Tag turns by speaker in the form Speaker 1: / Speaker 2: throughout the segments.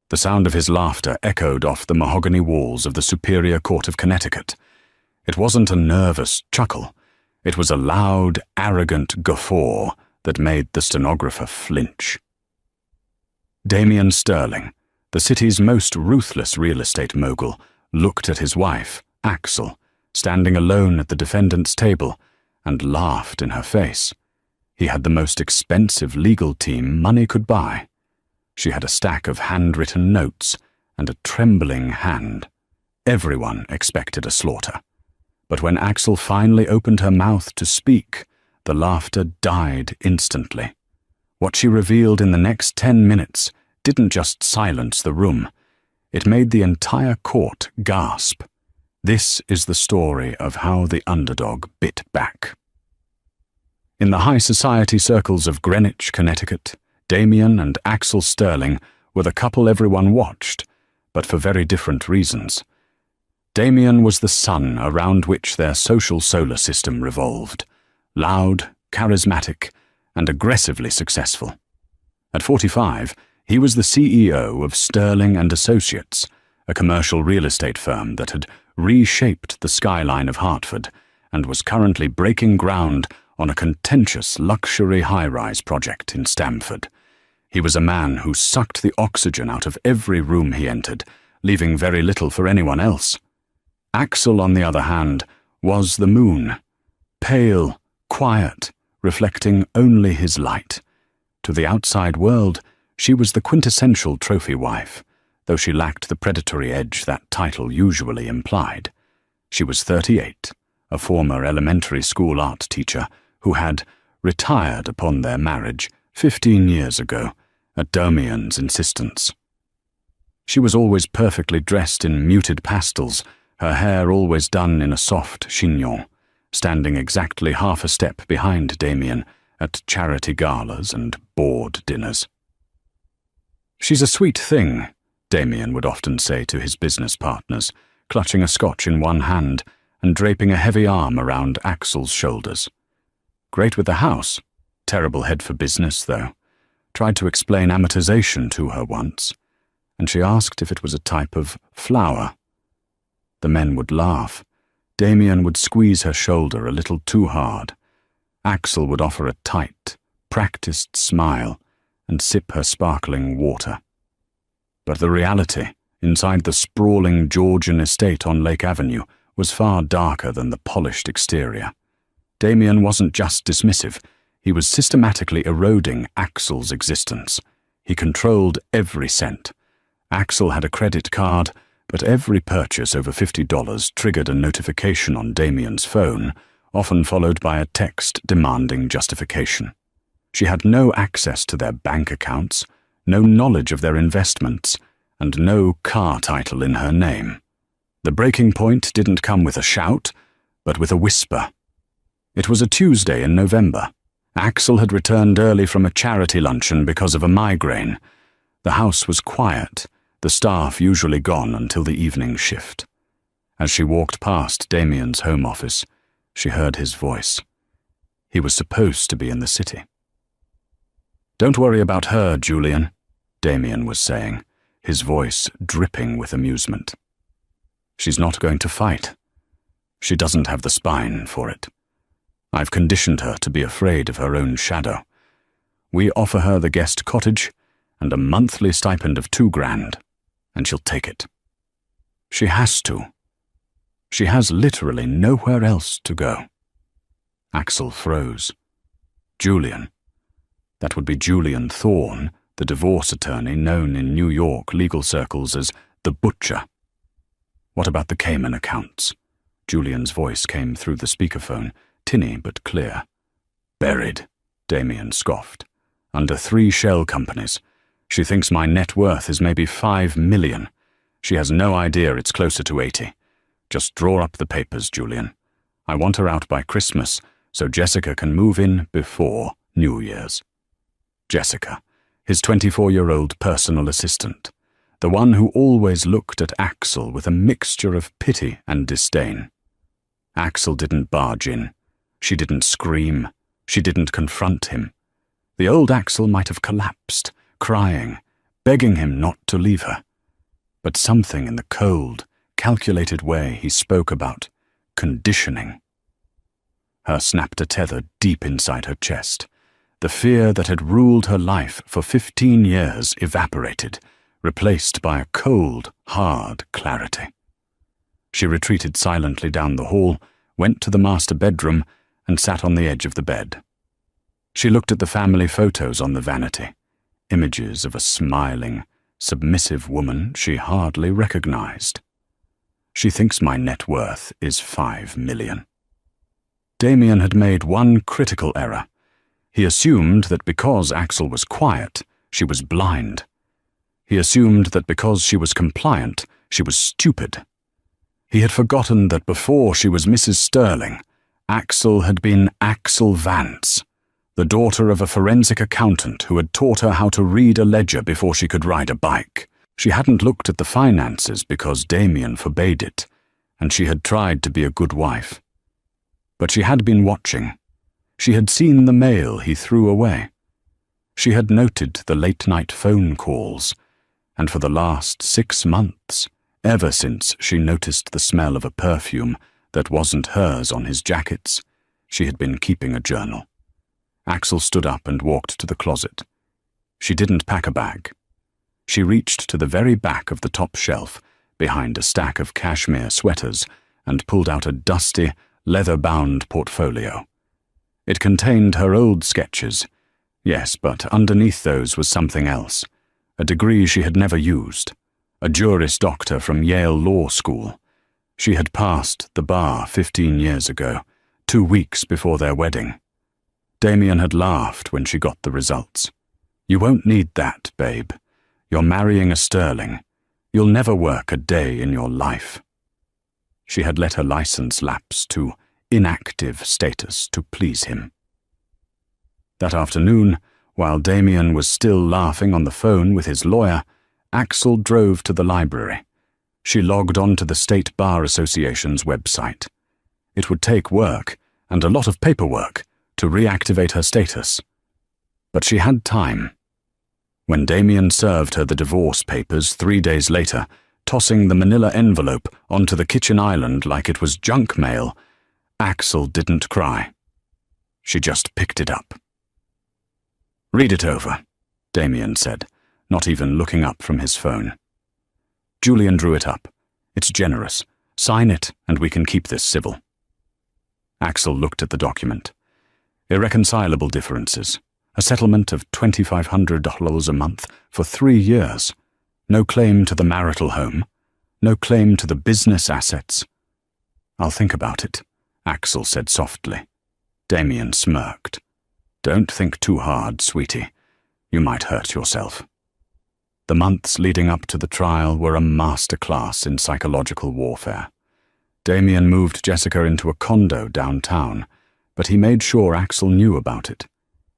Speaker 1: The sound of his laughter echoed off the mahogany walls of the Superior Court of Connecticut. It wasn't a nervous chuckle. It was a loud, arrogant guffaw that made the stenographer flinch. Damien Sterling, the city's most ruthless real estate mogul, looked at his wife, Axel, standing alone at the defendant's table, and laughed in her face. He had the most expensive legal team money could buy. She had a stack of handwritten notes and a trembling hand. Everyone expected a slaughter. But when Axel finally opened her mouth to speak, the laughter died instantly. What she revealed in the next 10 minutes didn't just silence the room. It made the entire court gasp. This is the story of how the underdog bit back. In the high society circles of Greenwich, Connecticut, Damien and Axel Sterling were the couple everyone watched, but for very different reasons. Damien was the sun around which their social solar system revolved, loud, charismatic, and aggressively successful. At 45, he was the CEO of Sterling and Associates, a commercial real estate firm that had reshaped the skyline of Hartford and was currently breaking ground on a contentious luxury high-rise project in Stamford. He was a man who sucked the oxygen out of every room he entered, leaving very little for anyone else. Axel, on the other hand, was the moon, pale, quiet, reflecting only his light. To the outside world, she was the quintessential trophy wife, though she lacked the predatory edge that title usually implied. She was 38, a former elementary school art teacher who had retired upon their marriage 15 years ago, at Damien's insistence. She was always perfectly dressed in muted pastels, her hair always done in a soft chignon, standing exactly half a step behind Damien at charity galas and board dinners. "She's a sweet thing," Damien would often say to his business partners, clutching a scotch in one hand and draping a heavy arm around Axel's shoulders. Great with the house, terrible head for business, though. Tried to explain amortization to her once, and she asked if it was a type of flower. The men would laugh. Damien would squeeze her shoulder a little too hard. Axel would offer a tight, practiced smile and sip her sparkling water. But the reality, inside the sprawling Georgian estate on Lake Avenue, was far darker than the polished exterior. Damien wasn't just dismissive, he was systematically eroding Axel's existence. He controlled every cent. Axel had a credit card, but every purchase over $50 triggered a notification on Damien's phone, often followed by a text demanding justification. She had no access to their bank accounts, no knowledge of their investments, and no car title in her name. The breaking point didn't come with a shout, but with a whisper. It was a Tuesday in November. Axel had returned early from a charity luncheon because of a migraine. The house was quiet, the staff usually gone until the evening shift. As she walked past Damien's home office, she heard his voice. He was supposed to be in the city. "Don't worry about her, Julian," Damien was saying, his voice dripping with amusement. "She's not going to fight. She doesn't have the spine for it. I've conditioned her to be afraid of her own shadow. We offer her the guest cottage and a monthly stipend of $2,000, and she'll take it. She has to. She has literally nowhere else to go." Axel froze. Julian. That would be Julian Thorne, the divorce attorney known in New York legal circles as the Butcher. "What about the Cayman accounts?" Julian's voice came through the speakerphone, tinny but clear. "Buried," Damien scoffed. "Under 3 shell companies. She thinks my net worth is maybe $5 million. She has no idea it's closer to 80. Just draw up the papers, Julian. I want her out by Christmas, so Jessica can move in before New Year's." Jessica, his 24-year-old personal assistant, the one who always looked at Axel with a mixture of pity and disdain. Axel didn't barge in. She didn't scream. She didn't confront him. The old Axel might have collapsed, crying, begging him not to leave her. But something in the cold, calculated way he spoke about conditioning. Her snapped a tether deep inside her chest. The fear that had ruled her life for 15 years evaporated, replaced by a cold, hard clarity. She retreated silently down the hall, went to the master bedroom, and sat on the edge of the bed. She looked at the family photos on the vanity, images of a smiling, submissive woman she hardly recognized. She thinks my net worth is $5 million. Damien had made one critical error. He assumed that because Axel was quiet, she was blind. He assumed that because she was compliant, she was stupid. He had forgotten that before she was Mrs. Sterling, Axel had been Axel Vance, the daughter of a forensic accountant who had taught her how to read a ledger before she could ride a bike. She hadn't looked at the finances because Damien forbade it, and she had tried to be a good wife. But she had been watching. She had seen the mail he threw away. She had noted the late-night phone calls, and for the last 6 months, ever since she noticed the smell of a perfume that wasn't hers on his jackets, she had been keeping a journal. Axel stood up and walked to the closet. She didn't pack a bag. She reached to the very back of the top shelf, behind a stack of cashmere sweaters, and pulled out a dusty, leather-bound portfolio. It contained her old sketches. Yes, but underneath those was something else. A degree she had never used. A Juris Doctor from Yale Law School. She had passed the bar 15 years ago, 2 weeks before their wedding. Damien had laughed when she got the results. "You won't need that, babe. You're marrying a Sterling. You'll never work a day in your life." She had let her license lapse to inactive status to please him. That afternoon, while Damien was still laughing on the phone with his lawyer, Axel drove to the library. She logged on to the State Bar Association's website. It would take work, and a lot of paperwork, to reactivate her status. But she had time. When Damien served her the divorce papers 3 days later, tossing the manila envelope onto the kitchen island like it was junk mail, Axel didn't cry. She just picked it up. "Read it over," Damien said, not even looking up from his phone. Julian drew it up. "It's generous. Sign it, and we can keep this civil." Axel looked at the document. Irreconcilable differences. A settlement of $2,500 a month for 3 years. No claim to the marital home. No claim to the business assets. "I'll think about it," Axel said softly. Damien smirked. "Don't think too hard, sweetie. You might hurt yourself." The months leading up to the trial were a masterclass in psychological warfare. Damien moved Jessica into a condo downtown, but he made sure Axel knew about it.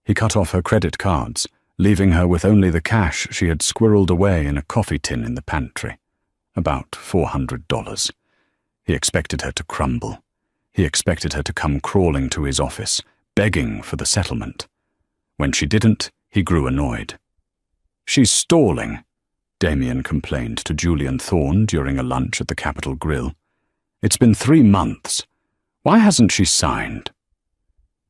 Speaker 1: He cut off her credit cards, leaving her with only the cash she had squirreled away in a coffee tin in the pantry. About $400. He expected her to crumble. He expected her to come crawling to his office, begging for the settlement. When she didn't, he grew annoyed. "She's stalling," Damien complained to Julian Thorne during a lunch at the Capitol Grill. "It's been 3 months. Why hasn't she signed?"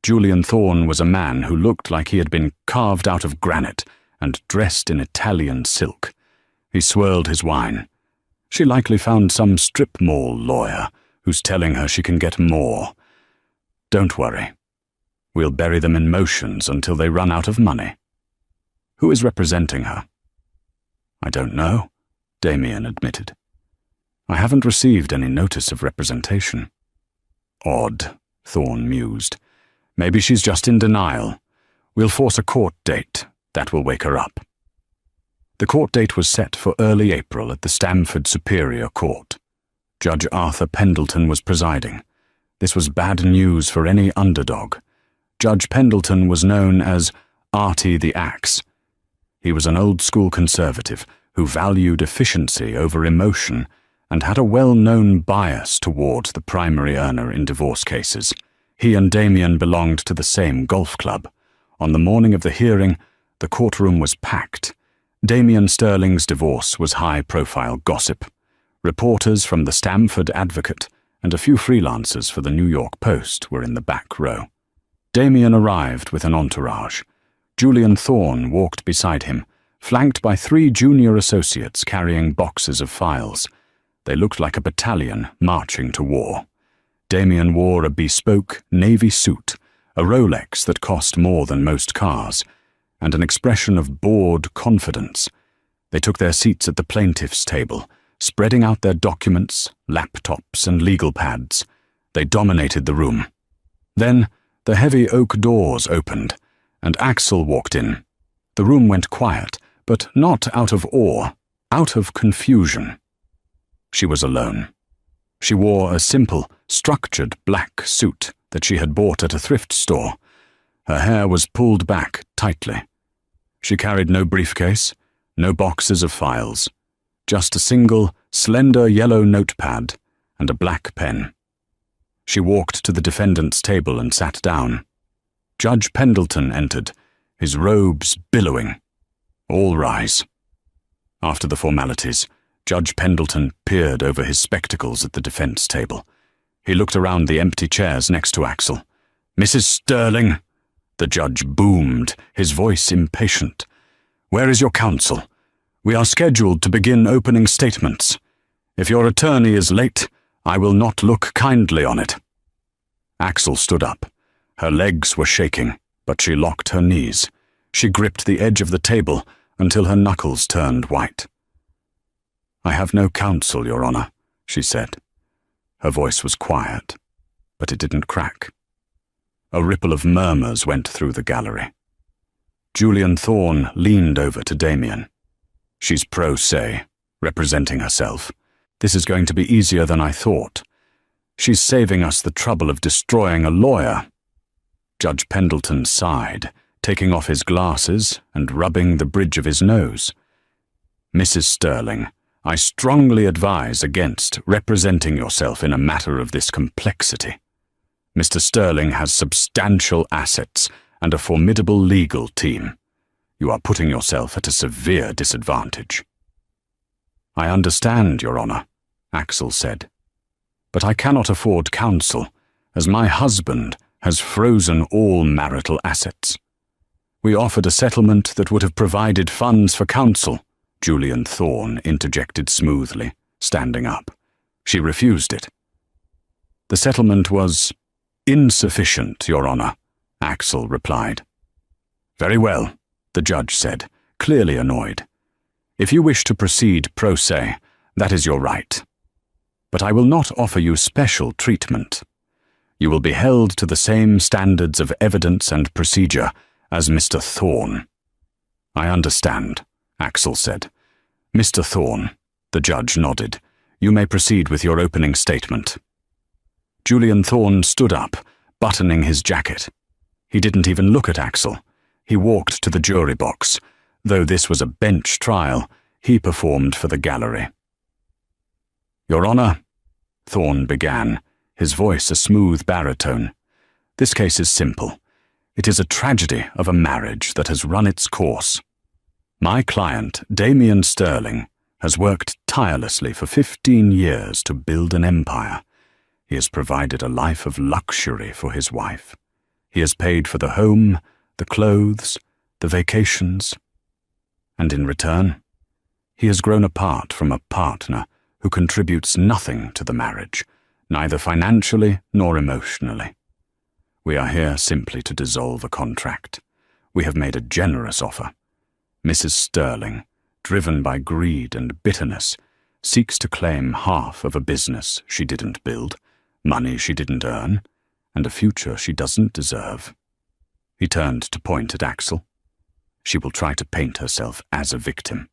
Speaker 1: Julian Thorne was a man who looked like he had been carved out of granite and dressed in Italian silk. He swirled his wine. "She likely found some strip mall lawyer who's telling her she can get more. Don't worry. We'll bury them in motions until they run out of money." "Who is representing her?" "I don't know," Damien admitted. "I haven't received any notice of representation." "Odd," Thorne mused. "Maybe she's just in denial. We'll force a court date. That will wake her up." The court date was set for early April at the Stamford Superior Court. Judge Arthur Pendleton was presiding. This was bad news for any underdog. Judge Pendleton was known as Artie the Axe. He was an old-school conservative who valued efficiency over emotion and had a well-known bias toward the primary earner in divorce cases. He and Damien belonged to the same golf club. On the morning of the hearing, the courtroom was packed, Damien Sterling's divorce was high-profile gossip. Reporters from the Stamford Advocate and a few freelancers for the New York Post were in the back row. Damien arrived with an entourage. Julian Thorne walked beside him, flanked by 3 junior associates carrying boxes of files. They looked like a battalion marching to war. Damien wore a bespoke navy suit, a Rolex that cost more than most cars, and an expression of bored confidence. They took their seats at the plaintiff's table, spreading out their documents, laptops, and legal pads. They dominated the room. Then the heavy oak doors opened, and Axel walked in. The room went quiet, but not out of awe, out of confusion. She was alone. She wore a simple, structured black suit that she had bought at a thrift store. Her hair was pulled back tightly. She carried no briefcase, no boxes of files, just a single, slender yellow notepad and a black pen. She walked to the defendant's table and sat down. Judge Pendleton entered, his robes billowing. All rise. After the formalities, Judge Pendleton peered over his spectacles at the defense table. He looked around the empty chairs next to Axel. "Mrs. Sterling," the judge boomed, his voice impatient. "Where is your counsel? We are scheduled to begin opening statements. If your attorney is late, I will not look kindly on it." Axel stood up. Her legs were shaking, but she locked her knees. She gripped the edge of the table until her knuckles turned white. "I have no counsel, Your Honor," she said. Her voice was quiet, but it didn't crack. A ripple of murmurs went through the gallery. Julian Thorne leaned over to Damien. "She's pro se, representing herself. This is going to be easier than I thought. She's saving us the trouble of destroying a lawyer." Judge Pendleton sighed, taking off his glasses and rubbing the bridge of his nose. "Mrs. Sterling, I strongly advise against representing yourself in a matter of this complexity. Mr. Sterling has substantial assets and a formidable legal team. You are putting yourself at a severe disadvantage." "I understand, Your Honor," Axel said. "But I cannot afford counsel, as my husband has frozen all marital assets." "We offered a settlement that would have provided funds for counsel," Julian Thorne interjected smoothly, standing up. "She refused it." "The settlement was insufficient, Your Honor," Axel replied. "Very well," the judge said, clearly annoyed. "If you wish to proceed pro se, that is your right. But I will not offer you special treatment. You will be held to the same standards of evidence and procedure as Mr. Thorne." "I understand," Axel said. "Mr. Thorne," the judge nodded, "you may proceed with your opening statement." Julian Thorne stood up, buttoning his jacket. He didn't even look at Axel. He walked to the jury box. Though this was a bench trial, he performed for the gallery. "Your Honor," Thorne began, his voice a smooth baritone. "This case is simple. It is a tragedy of a marriage that has run its course. My client, Damien Sterling, has worked tirelessly for 15 years to build an empire. He has provided a life of luxury for his wife. He has paid for the home, the clothes, the vacations. And in return, he has grown apart from a partner who contributes nothing to the marriage, neither financially nor emotionally. We are here simply to dissolve a contract. We have made a generous offer. Mrs. Sterling, driven by greed and bitterness, seeks to claim half of a business she didn't build, money she didn't earn, and a future she doesn't deserve." He turned to point at Axel. "She will try to paint herself as a victim,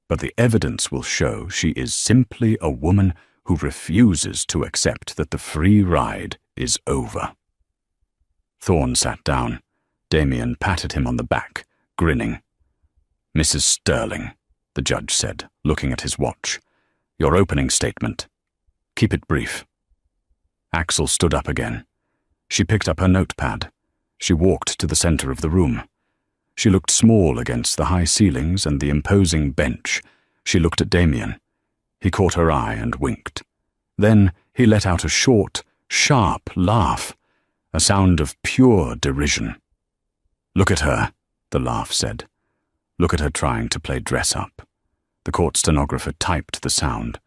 Speaker 1: but the evidence will show she is simply a woman who refuses to accept that the free ride is over." Thorne sat down. Damien patted him on the back, grinning. "Mrs. Sterling," the judge said, looking at his watch, "your opening statement. Keep it brief." Axel stood up again. She picked up her notepad. She walked to the center of the room. She looked small against the high ceilings and the imposing bench. She looked at Damien. He caught her eye and winked. Then he let out a short, sharp laugh, a sound of pure derision. "Look at her," the laugh said. "Look at her trying to play dress-up." The court stenographer typed the sound.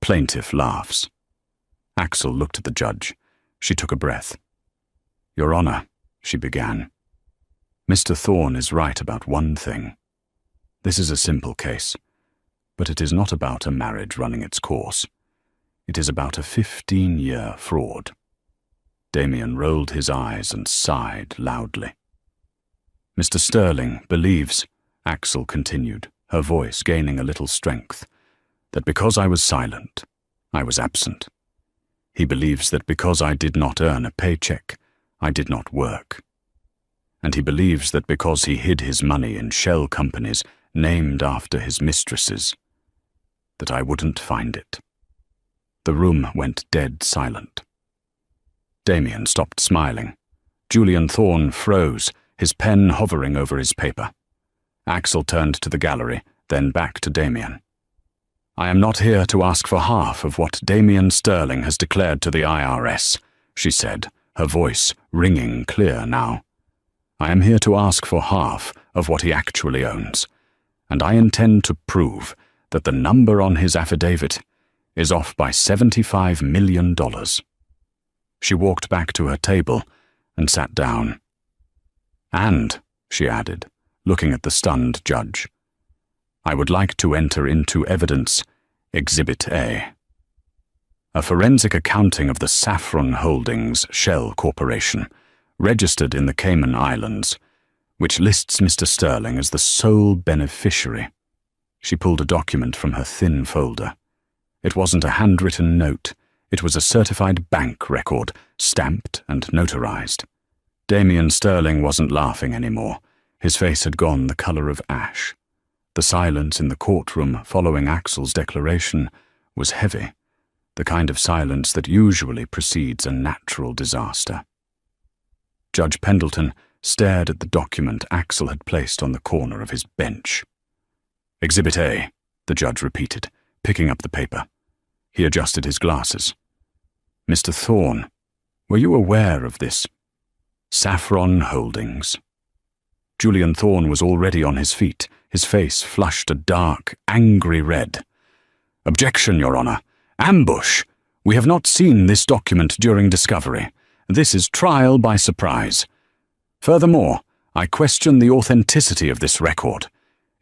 Speaker 1: Plaintive laughs. Axel looked at the judge. She took a breath. "Your Honor," she began, "Mr. Thorne is right about one thing. This is a simple case, but it is not about a marriage running its course. It is about a 15-year fraud." Damien rolled his eyes and sighed loudly. "Mr. Sterling believes," Axel continued, her voice gaining a little strength, "that because I was silent, I was absent. He believes that because I did not earn a paycheck, I did not work. And he believes that because he hid his money in shell companies named after his mistresses, that I wouldn't find it." The room went dead silent. Damien stopped smiling. Julian Thorne froze, his pen hovering over his paper. Axel turned to the gallery, then back to Damien. "I am not here to ask for half of what Damien Sterling has declared to the IRS," she said, her voice ringing clear now. "I am here to ask for half of what he actually owns, and I intend to prove that the number on his affidavit is off by $75 million. She walked back to her table and sat down. "And," she added, looking at the stunned judge, "I would like to enter into evidence Exhibit A. A forensic accounting of the Saffron Holdings Shell Corporation, registered in the Cayman Islands, which lists Mr. Sterling as the sole beneficiary." She pulled a document from her thin folder. It wasn't a handwritten note. It was a certified bank record, stamped and notarized. Damien Sterling wasn't laughing anymore. His face had gone the color of ash. The silence in the courtroom following Axel's declaration was heavy, the kind of silence that usually precedes a natural disaster. Judge Pendleton stared at the document Axel had placed on the corner of his bench. "Exhibit A," the judge repeated, picking up the paper. He adjusted his glasses. "Mr. Thorne, were you aware of this? Saffron Holdings." Julian Thorne was already on his feet, his face flushed a dark, angry red. "Objection, Your Honor. Ambush! We have not seen this document during discovery. This is trial by surprise. Furthermore, I question the authenticity of this record.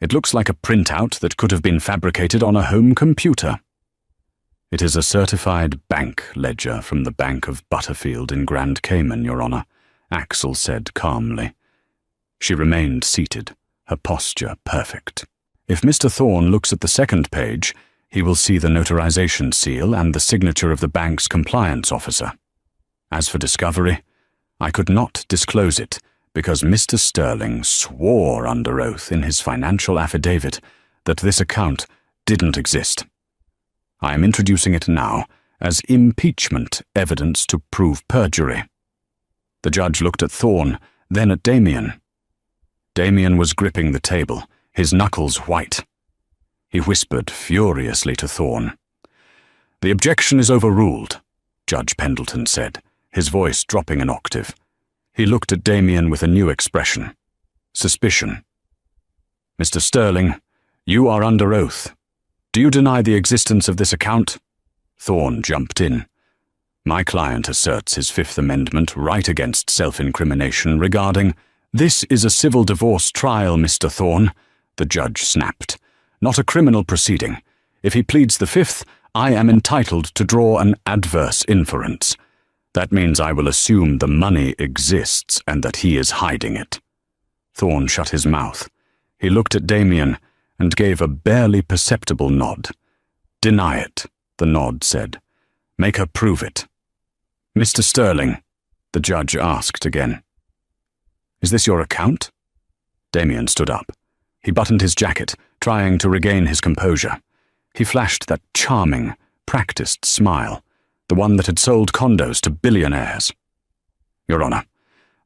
Speaker 1: It looks like a printout that could have been fabricated on a home computer." "It is a certified bank ledger from the Bank of Butterfield in Grand Cayman, Your Honor," Axel said calmly. She remained seated, her posture perfect. "If Mr. Thorne looks at the second page, he will see the notarization seal and the signature of the bank's compliance officer. As for discovery, I could not disclose it because Mr. Sterling swore under oath in his financial affidavit that this account didn't exist. I am introducing it now as impeachment evidence to prove perjury." The judge looked at Thorne, then at Damien. Damien was gripping the table, his knuckles white. He whispered furiously to Thorne. "The objection is overruled," Judge Pendleton said, his voice dropping an octave. He looked at Damien with a new expression. Suspicion. "Mr. Sterling, you are under oath. Do you deny the existence of this account?" Thorne jumped in. "My client asserts his Fifth Amendment right against self-incrimination regarding—" "This is a civil divorce trial, Mr. Thorne," the judge snapped, "not a criminal proceeding. If he pleads the Fifth, I am entitled to draw an adverse inference. That means I will assume the money exists and that he is hiding it." Thorne shut his mouth. He looked at Damien and gave a barely perceptible nod. "Deny it," the nod said. "Make her prove it." "Mr. Sterling," the judge asked again. "Is this your account?" Damien stood up. He buttoned his jacket, trying to regain his composure. He flashed that charming, practiced smile, the one that had sold condos to billionaires. "Your Honor,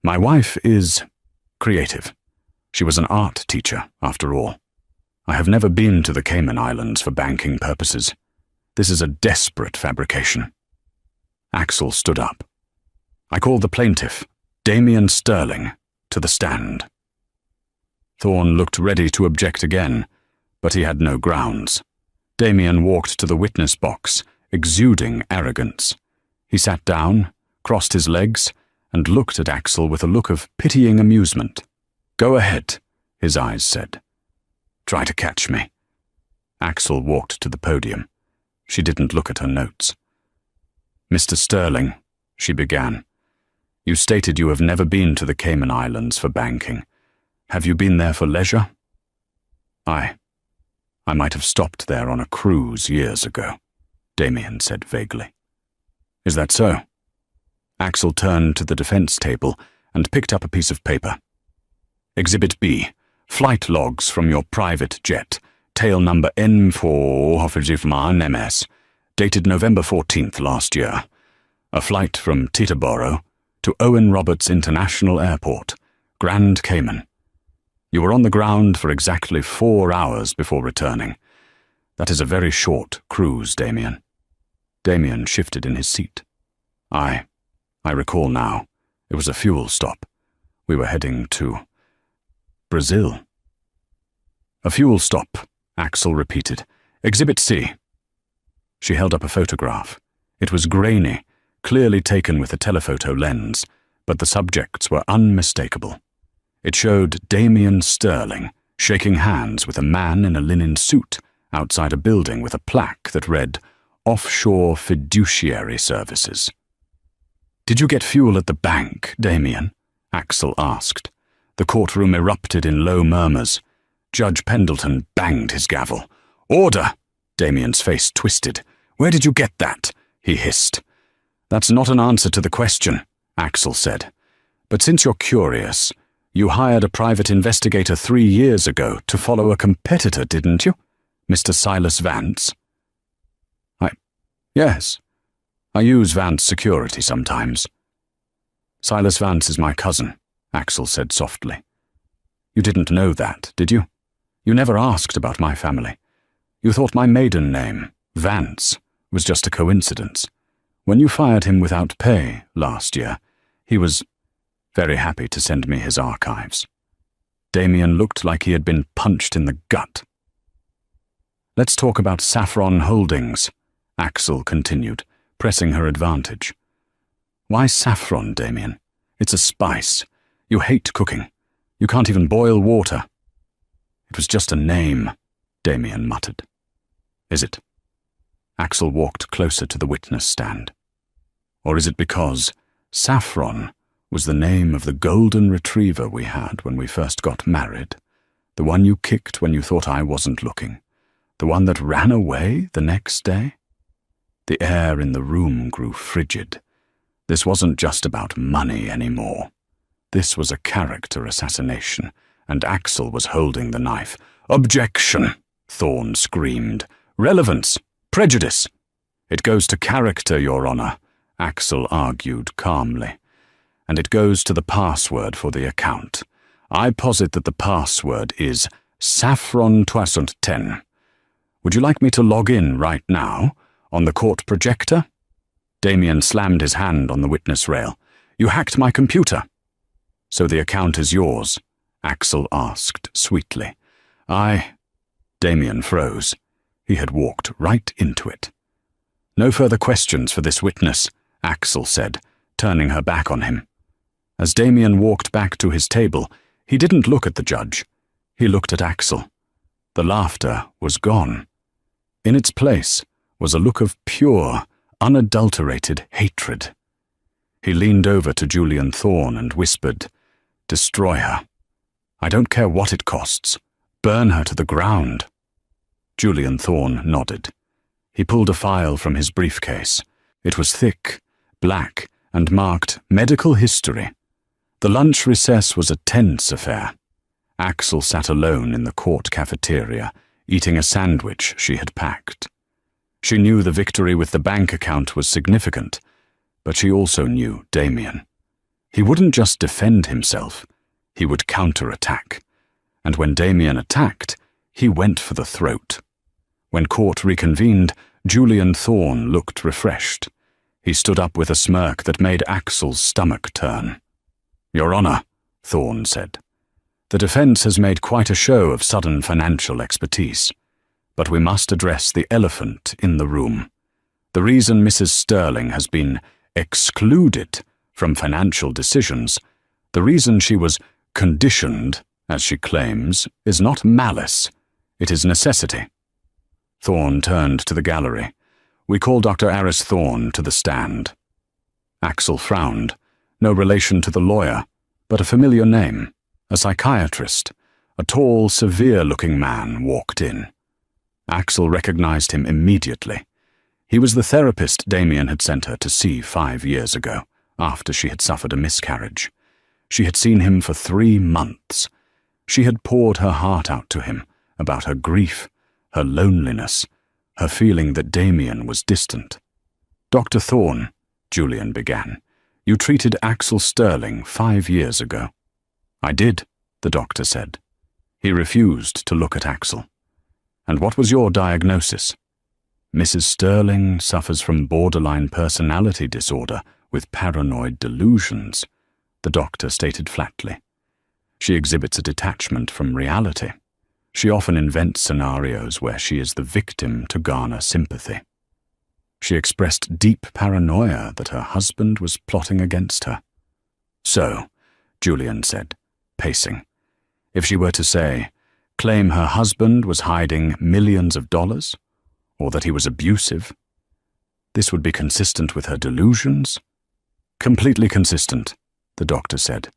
Speaker 1: my wife is creative. She was an art teacher, after all. I have never been to the Cayman Islands for banking purposes. This is a desperate fabrication. Axel stood up. I called the plaintiff, Damien Sterling, to the stand. Thorne looked ready to object again, but he had no grounds. Damien walked to the witness box, exuding arrogance. He sat down, crossed his legs, and looked at Axel with a look of pitying amusement. "Go ahead," his eyes said. "Try to catch me." Axel walked to the podium. She didn't look at her notes. "Mr. Sterling," she began, "you stated you have never been to the Cayman Islands for banking. Have you been there for leisure?" I might have stopped there on a cruise years ago," Damien said vaguely. "Is that so?" Axel turned to the defense table and picked up a piece of paper. "Exhibit B, flight logs from your private jet, tail number N4-MS, dated November 14th last year. A flight from Teterboro to Owen Roberts International Airport, Grand Cayman. You were on the ground for exactly 4 hours before returning. That is a very short cruise, Damien." Damien shifted in his seat. I recall now. It was a fuel stop. We were heading to Brazil." "A fuel stop," Axel repeated. "Exhibit C." She held up a photograph. It was grainy, clearly taken with a telephoto lens, but the subjects were unmistakable. It showed Damien Sterling shaking hands with a man in a linen suit outside a building with a plaque that read, "Offshore Fiduciary Services." "Did you get fuel at the bank, Damien?" Axel asked. The courtroom erupted in low murmurs. Judge Pendleton banged his gavel. "Order!" Damien's face twisted. "Where did you get that?" he hissed. "That's not an answer to the question," Axel said. "But since you're curious, you hired a private investigator 3 years ago to follow a competitor, didn't you? Mr. Silas Vance?" Yes. I use Vance security sometimes." "Silas Vance is my cousin," Axel said softly. "You didn't know that, did you? You never asked about my family. You thought my maiden name, Vance, was just a coincidence. When you fired him without pay last year, he was very happy to send me his archives." Damien looked like he had been punched in the gut. "Let's talk about Saffron Holdings," Axel continued, pressing her advantage. "Why saffron, Damien? It's a spice. You hate cooking. You can't even boil water." "It was just a name," Damien muttered. "Is it?" Axel walked closer to the witness stand. "Or is it because Saffron was the name of the golden retriever we had when we first got married? The one you kicked when you thought I wasn't looking? The one that ran away the next day?" The air in the room grew frigid. This wasn't just about money anymore. This was a character assassination, and Axel was holding the knife. "Objection!" Thorne screamed. "Relevance! Prejudice!" "It goes to character, Your Honor," Axel argued calmly. "And it goes to the password for the account. I posit that the password is Saffron 2010. Would you like me to log in right now, on the court projector?" Damien slammed his hand on the witness rail. "You hacked my computer." "So the account is yours?" Axel asked sweetly. Damien froze. He had walked right into it. "No further questions for this witness," Axel said, turning her back on him. As Damien walked back to his table, he didn't look at the judge. He looked at Axel. The laughter was gone. In its place was a look of pure, unadulterated hatred. He leaned over to Julian Thorne and whispered, "Destroy her. I don't care what it costs. Burn her to the ground." Julian Thorne nodded. He pulled a file from his briefcase. It was thick, black, and marked Medical History. The lunch recess was a tense affair. Axel sat alone in the court cafeteria, eating a sandwich she had packed. She knew the victory with the bank account was significant, but she also knew Damien. He wouldn't just defend himself, he would counterattack, and when Damien attacked, he went for the throat. When court reconvened, Julian Thorne looked refreshed. He stood up with a smirk that made Axel's stomach turn. "Your Honor," Thorne said, "the defense has made quite a show of sudden financial expertise. But we must address the elephant in the room. The reason Mrs. Sterling has been excluded from financial decisions, the reason she was conditioned, as she claims, is not malice, it is necessity." Thorne turned to the gallery. "We call Dr. Aris Thorne to the stand." Axel frowned. No relation to the lawyer, but a familiar name. A psychiatrist, a tall, severe-looking man, walked in. Axel recognized him immediately. He was the therapist Damien had sent her to see 5 years ago, after she had suffered a miscarriage. She had seen him for 3 months. She had poured her heart out to him about her grief, her loneliness, her feeling that Damien was distant. "Dr. Thorne," Julian began, "you treated Axel Sterling 5 years ago." "I did," the doctor said. He refused to look at Axel. "And what was your diagnosis?" "Mrs. Sterling suffers from borderline personality disorder with paranoid delusions," the doctor stated flatly. "She exhibits a detachment from reality. She often invents scenarios where she is the victim to garner sympathy. She expressed deep paranoia that her husband was plotting against her." "So," Julian said, pacing, "if she were to say, claim her husband was hiding millions of dollars, or that he was abusive, this would be consistent with her delusions?" "Completely consistent," the doctor said.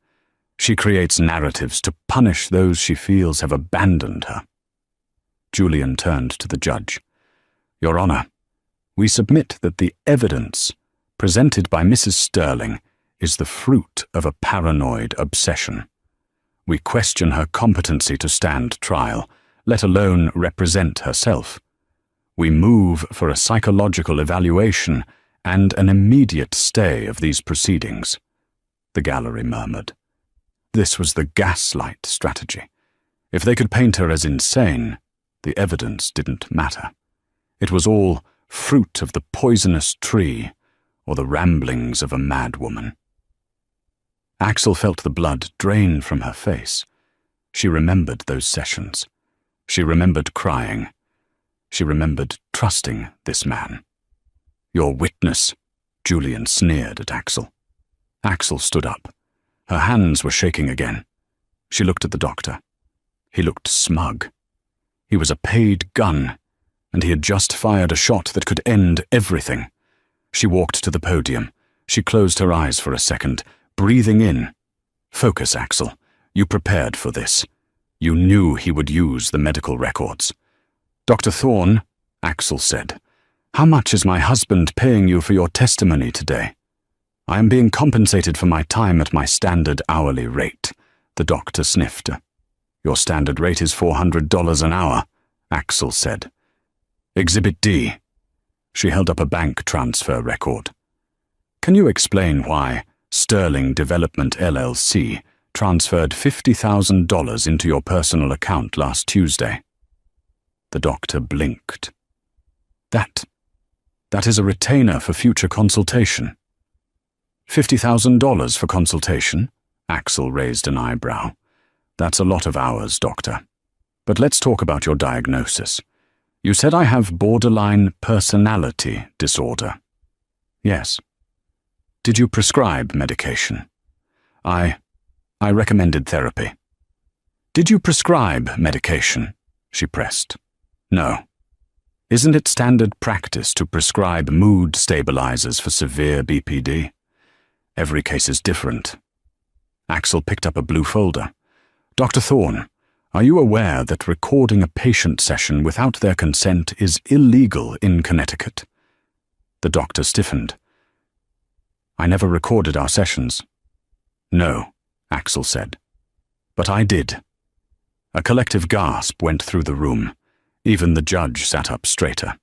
Speaker 1: "She creates narratives to punish those she feels have abandoned her." Julian turned to the judge. "Your Honor, we submit that the evidence presented by Mrs. Sterling is the fruit of a paranoid obsession. We question her competency to stand trial, let alone represent herself. We move for a psychological evaluation and an immediate stay of these proceedings." The gallery murmured. This was the gaslight strategy. If they could paint her as insane, the evidence didn't matter. It was all fruit of the poisonous tree or the ramblings of a madwoman. Axel felt the blood drain from her face. She remembered those sessions. She remembered crying. She remembered trusting this man. "Your witness," Julian sneered at Axel. Axel stood up. Her hands were shaking again. She looked at the doctor. He looked smug. He was a paid gun, and he had just fired a shot that could end everything. She walked to the podium. She closed her eyes for a second, breathing in. "Focus, Axel. You prepared for this. You knew he would use the medical records." "Dr. Thorne," Axel said, "how much is my husband paying you for your testimony today?" "I am being compensated for my time at my standard hourly rate," the doctor sniffed. "Your standard rate is $400 an hour," Axel said. "Exhibit D." She held up a bank transfer record. "Can you explain why Sterling Development LLC transferred $50,000 into your personal account last Tuesday?" The doctor blinked. That is a retainer for future consultation." $50,000 for consultation? Axel raised an eyebrow. "That's a lot of hours, doctor. But let's talk about your diagnosis. You said I have borderline personality disorder." "Yes." "Did you prescribe medication?" I recommended therapy." "Did you prescribe medication?" she pressed. "No." "Isn't it standard practice to prescribe mood stabilizers for severe BPD?" "Every case is different." Axel picked up a blue folder. "Dr. Thorne, are you aware that recording a patient session without their consent is illegal in Connecticut?" The doctor stiffened. "I never recorded our sessions." "No," Axel said. "But I did." A collective gasp went through the room. Even the judge sat up straighter.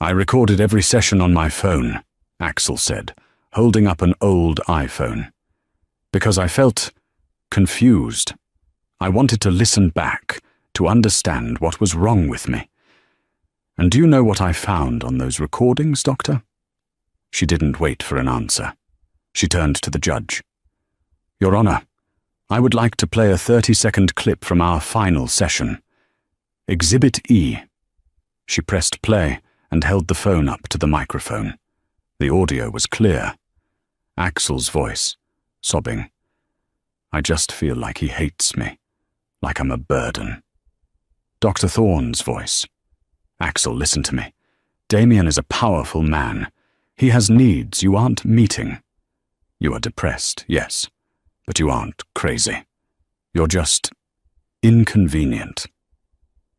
Speaker 1: "I recorded every session on my phone," Axel said, holding up an old iPhone. "Because I felt confused. I wanted to listen back, to understand what was wrong with me. And do you know what I found on those recordings, Doctor? She didn't wait for an answer. She turned to the judge. Your Honor, I would like to play a 30-second clip from our final session. Exhibit E. She pressed play and held the phone up to the microphone. The audio was clear. Axel's voice, sobbing. I just feel like he hates me, like I'm a burden. Dr. Thorne's voice. Axel, listen to me. Damien is a powerful man. He has needs you aren't meeting. You are depressed, yes, but you aren't crazy. You're just inconvenient.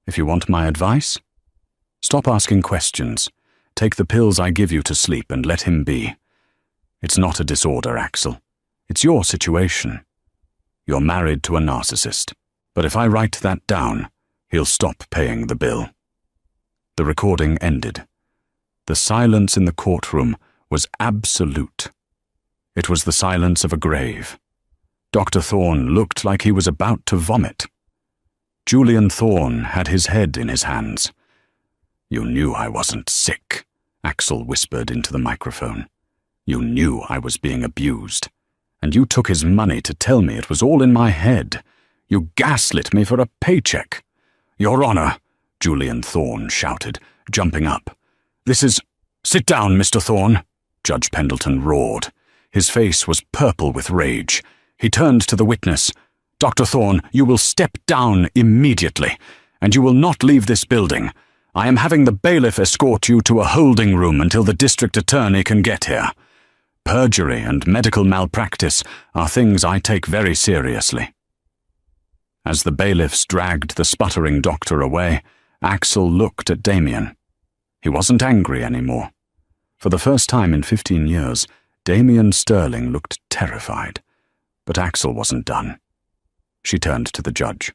Speaker 1: If you want my advice, stop asking questions. Take the pills I give you to sleep and let him be. It's not a disorder, Axel. It's your situation. You're married to a narcissist, but if I write that down, he'll stop paying the bill. The recording ended. The silence in the courtroom was absolute. It was the silence of a grave. Dr. Thorne looked like he was about to vomit. Julian Thorne had his head in his hands. You knew I wasn't sick, Axel whispered into the microphone. You knew I was being abused, and you took his money to tell me it was all in my head. You gaslit me for a paycheck. Your Honor, Julian Thorne shouted, jumping up. This is— Sit down, Mr. Thorne, Judge Pendleton roared. His face was purple with rage. He turned to the witness. Dr. Thorne, you will step down immediately, and you will not leave this building. I am having the bailiff escort you to a holding room until the district attorney can get here. Perjury and medical malpractice are things I take very seriously. As the bailiffs dragged the sputtering doctor away, Axel looked at Damien. He wasn't angry anymore. For the first time in 15 years, Damien Sterling looked terrified. But Axel wasn't done. She turned to the judge.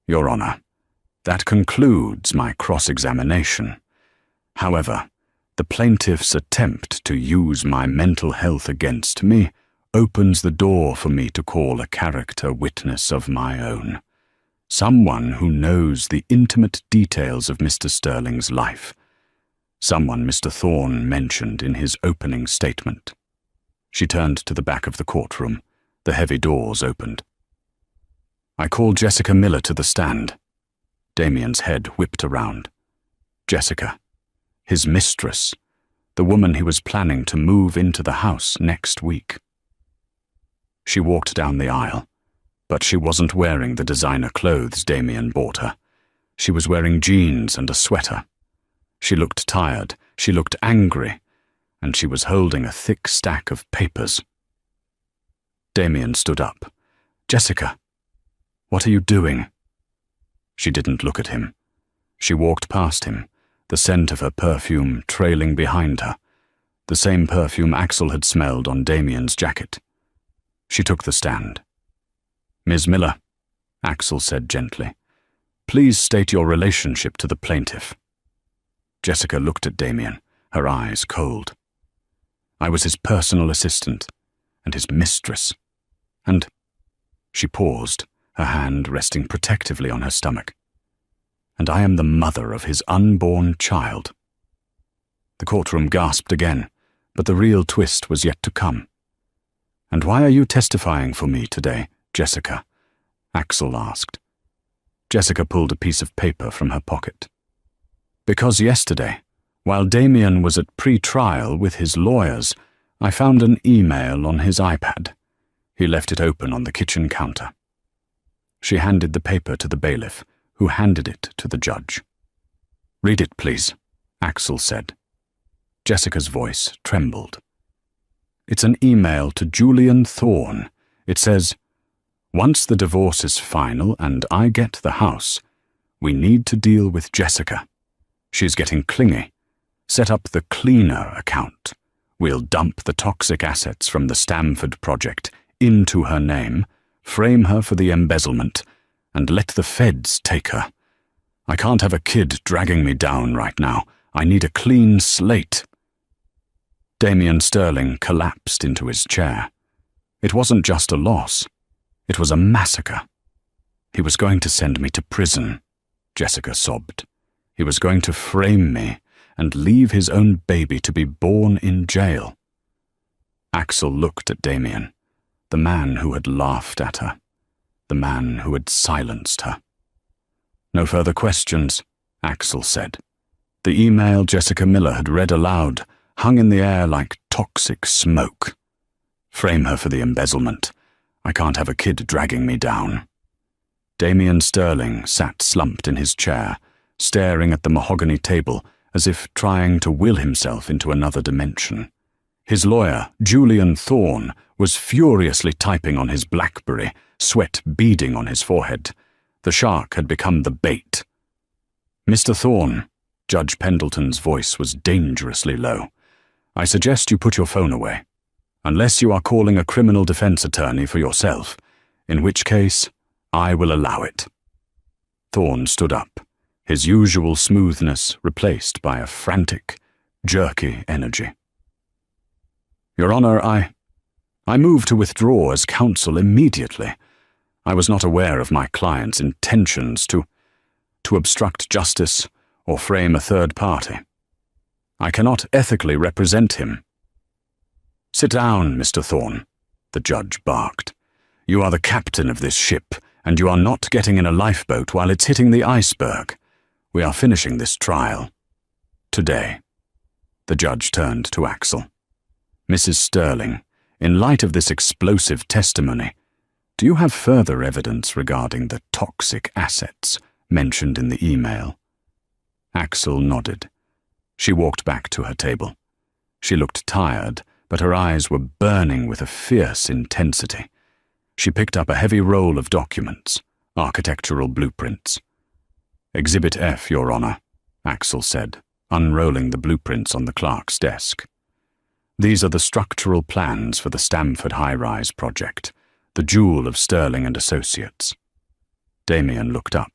Speaker 1: Your Honor, that concludes my cross-examination. However, the plaintiff's attempt to use my mental health against me opens the door for me to call a character witness of my own. Someone who knows the intimate details of Mr. Sterling's life. Someone Mr. Thorne mentioned in his opening statement. She turned to the back of the courtroom. The heavy doors opened. I called Jessica Miller to the stand. Damien's head whipped around. Jessica, his mistress, the woman he was planning to move into the house next week. She walked down the aisle, but she wasn't wearing the designer clothes Damien bought her. She was wearing jeans and a sweater. She looked tired, she looked angry, and she was holding a thick stack of papers. Damien stood up. Jessica, what are you doing? She didn't look at him. She walked past him, the scent of her perfume trailing behind her, the same perfume Axel had smelled on Damien's jacket. She took the stand. Ms. Miller, Axel said gently, please state your relationship to the plaintiff. Jessica looked at Damien, her eyes cold. I was his personal assistant and his mistress. And she paused, her hand resting protectively on her stomach. And I am the mother of his unborn child. The courtroom gasped again, but the real twist was yet to come. And why are you testifying for me today, Jessica? Axel asked. Jessica pulled a piece of paper from her pocket. Because yesterday, while Damien was at pre-trial with his lawyers, I found an email on his iPad. He left it open on the kitchen counter. She handed the paper to the bailiff, who handed it to the judge. Read it, please, Axel said. Jessica's voice trembled. It's an email to Julian Thorne. It says, once the divorce is final and I get the house, we need to deal with Jessica. She's getting clingy. Set up the cleaner account. We'll dump the toxic assets from the Stamford project into her name, frame her for the embezzlement, and let the feds take her. I can't have a kid dragging me down right now. I need a clean slate. Damien Sterling collapsed into his chair. It wasn't just a loss. It was a massacre. He was going to send me to prison, Jessica sobbed. He was going to frame me and leave his own baby to be born in jail. Axel looked at Damien, the man who had laughed at her, the man who had silenced her. No further questions, Axel said. The email Jessica Miller had read aloud hung in the air like toxic smoke. Frame her for the embezzlement. I can't have a kid dragging me down. Damien Sterling sat slumped in his chair, staring at the mahogany table as if trying to will himself into another dimension. His lawyer, Julian Thorne, was furiously typing on his BlackBerry, sweat beading on his forehead. The shark had become the bait. Mr. Thorne, Judge Pendleton's voice was dangerously low. I suggest you put your phone away, unless you are calling a criminal defense attorney for yourself, in which case I will allow it. Thorne stood up, his usual smoothness replaced by a frantic, jerky energy. Your Honor, I move to withdraw as counsel immediately. I was not aware of my client's intentions to obstruct justice or frame a third party. I cannot ethically represent him. Sit down, Mr. Thorne, the judge barked. You are the captain of this ship, and you are not getting in a lifeboat while it's hitting the iceberg. We are finishing this trial. Today. The judge turned to Axel. Mrs. Sterling, in light of this explosive testimony, do you have further evidence regarding the toxic assets mentioned in the email? Axel nodded. She walked back to her table. She looked tired, but her eyes were burning with a fierce intensity. She picked up a heavy roll of documents, architectural blueprints. Exhibit F, Your Honor, Axel said, unrolling the blueprints on the clerk's desk. These are the structural plans for the Stamford high-rise project, the jewel of Sterling and Associates. Damien looked up.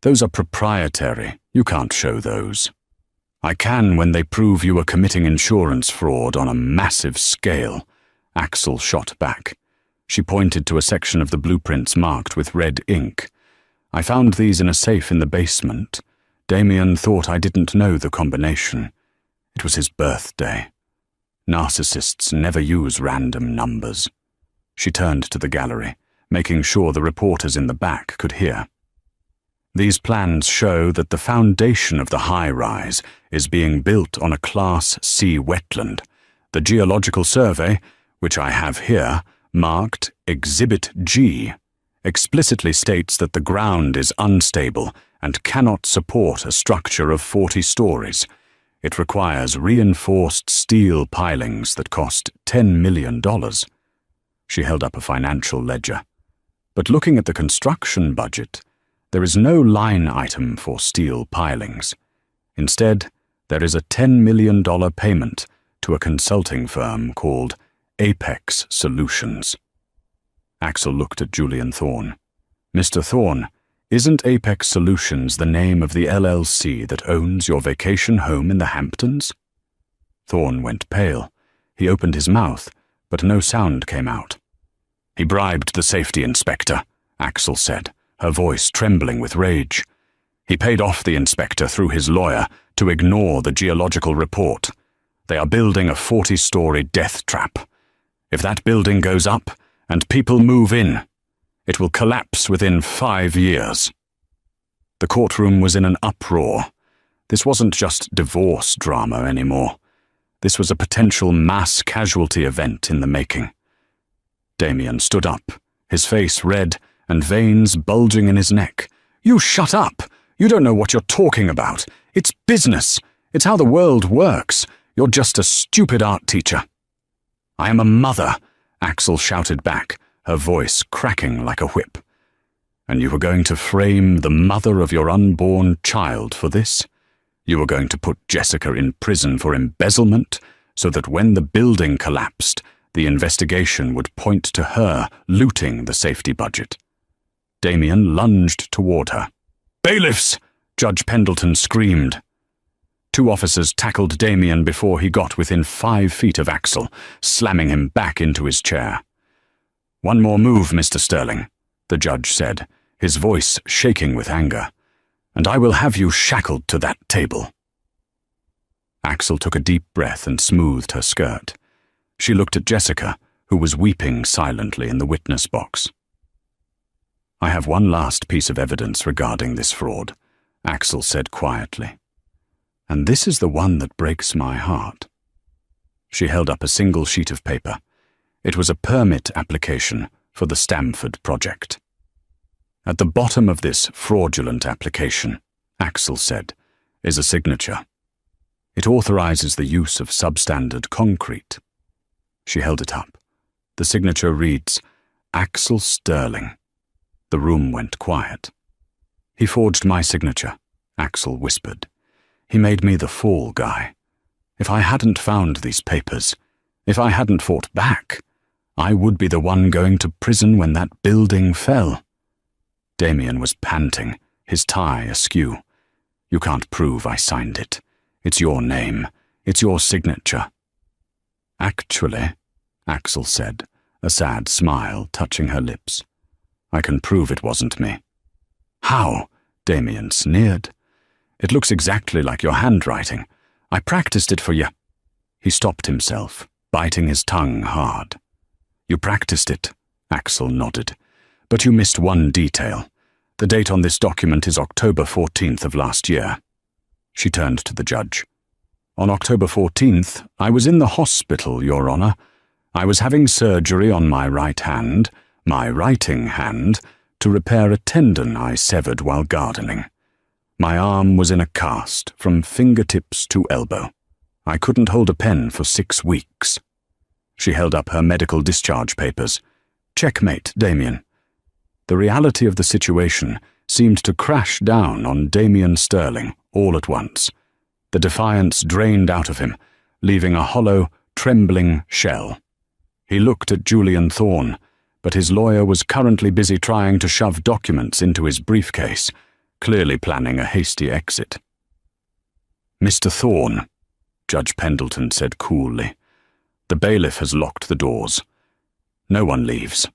Speaker 1: Those are proprietary. You can't show those. I can when they prove you are committing insurance fraud on a massive scale, Axel shot back. She pointed to a section of the blueprints marked with red ink. I found these in a safe in the basement. Damien thought I didn't know the combination. It was his birthday. Narcissists never use random numbers. She turned to the gallery, making sure the reporters in the back could hear. These plans show that the foundation of the high-rise is being built on a Class C wetland. The geological survey, which I have here, marked Exhibit G, explicitly states that the ground is unstable and cannot support a structure of 40 stories. It requires reinforced steel pilings that cost $10 million. She held up a financial ledger. But looking at the construction budget, there is no line item for steel pilings. Instead, there is a $10 million payment to a consulting firm called Apex Solutions. Axel looked at Julian Thorne. Mr. Thorne, isn't Apex Solutions the name of the LLC that owns your vacation home in the Hamptons? Thorne went pale. He opened his mouth, but no sound came out. He bribed the safety inspector, Axel said, her voice trembling with rage. He paid off the inspector through his lawyer to ignore the geological report. They are building a 40-story death trap. If that building goes up and people move in, it will collapse within 5 years. The courtroom was in an uproar. This wasn't just divorce drama anymore. This was a potential mass casualty event in the making. Damien stood up, his face red and veins bulging in his neck. You shut up! You don't know what you're talking about. It's business. It's how the world works. You're just a stupid art teacher. I am a mother, Axel shouted back, her voice cracking like a whip. And you were going to frame the mother of your unborn child for this? You were going to put Jessica in prison for embezzlement so that when the building collapsed, the investigation would point to her looting the safety budget. Damien lunged toward her. Bailiffs! Judge Pendleton screamed. 2 officers tackled Damien before he got within 5 feet of Axel, slamming him back into his chair. One more move, Mr. Sterling, the judge said, his voice shaking with anger. "And I will have you shackled to that table." Axel took a deep breath and smoothed her skirt. She looked at Jessica, who was weeping silently in the witness box. "I have one last piece of evidence regarding this fraud," Axel said quietly. "And this is the one that breaks my heart." She held up a single sheet of paper. It was a permit application for the Stamford project. "At the bottom of this fraudulent application," Axel said, "is a signature. It authorizes the use of substandard concrete." She held it up. The signature reads, "Axel Sterling." The room went quiet. "He forged my signature," Axel whispered. "He made me the fall guy. If I hadn't found these papers, if I hadn't fought back, I would be the one going to prison when that building fell." Damien was panting, his tie askew. "You can't prove I signed it. It's your name. It's your signature." "Actually," Axel said, a sad smile touching her lips, "I can prove it wasn't me." "How?" Damien sneered. "It looks exactly like your handwriting. I practiced it for you." He stopped himself, biting his tongue hard. "You practiced it," Axel nodded, "but you missed one detail. The date on this document is October 14th of last year." She turned to the judge. "On October 14th, I was in the hospital, Your Honor. I was having surgery on my right hand, my writing hand, to repair a tendon I severed while gardening. My arm was in a cast from fingertips to elbow. I couldn't hold a pen for 6 weeks." She held up her medical discharge papers. "Checkmate, Damien." The reality of the situation seemed to crash down on Damien Sterling all at once. The defiance drained out of him, leaving a hollow, trembling shell. He looked at Julian Thorne, but his lawyer was currently busy trying to shove documents into his briefcase, clearly planning a hasty exit. "Mr. Thorne," Judge Pendleton said coolly, "the bailiff has locked the doors. No one leaves."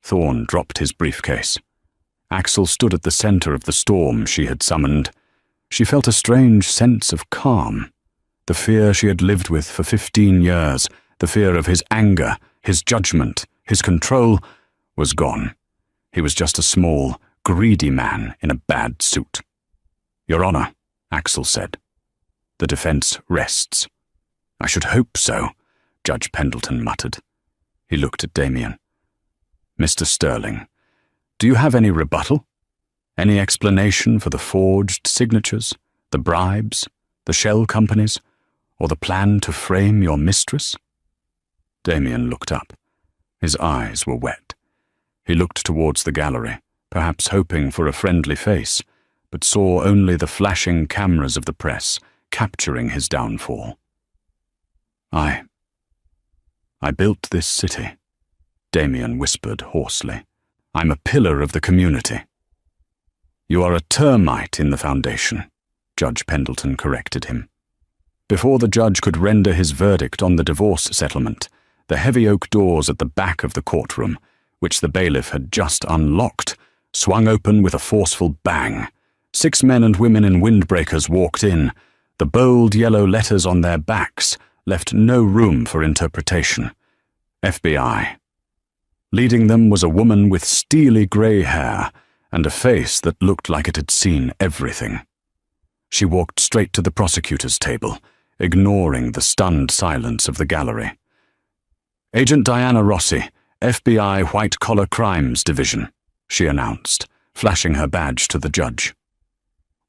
Speaker 1: Thorne dropped his briefcase. Axel stood at the center of the storm she had summoned. She felt a strange sense of calm. The fear she had lived with for 15 years, the fear of his anger, his judgment, his control, was gone. He was just a small, greedy man in a bad suit. "Your Honor," Axel said. "The defense rests." "I should hope so," Judge Pendleton muttered. He looked at Damien. "Mr. Sterling, do you have any rebuttal? Any explanation for the forged signatures, the bribes, the shell companies, or the plan to frame your mistress?" Damien looked up. His eyes were wet. He looked towards the gallery, perhaps hoping for a friendly face, but saw only the flashing cameras of the press capturing his downfall. I built this city," Damien whispered hoarsely. "I'm a pillar of the community." "You are a termite in the foundation," Judge Pendleton corrected him. Before the judge could render his verdict on the divorce settlement, the heavy oak doors at the back of the courtroom, which the bailiff had just unlocked, swung open with a forceful bang. 6 men and women in windbreakers walked in. The bold yellow letters on their backs left no room for interpretation. FBI. Leading them was a woman with steely grey hair and a face that looked like it had seen everything. She walked straight to the prosecutor's table, ignoring the stunned silence of the gallery. "Agent Diana Rossi, FBI White Collar Crimes Division," she announced, flashing her badge to the judge.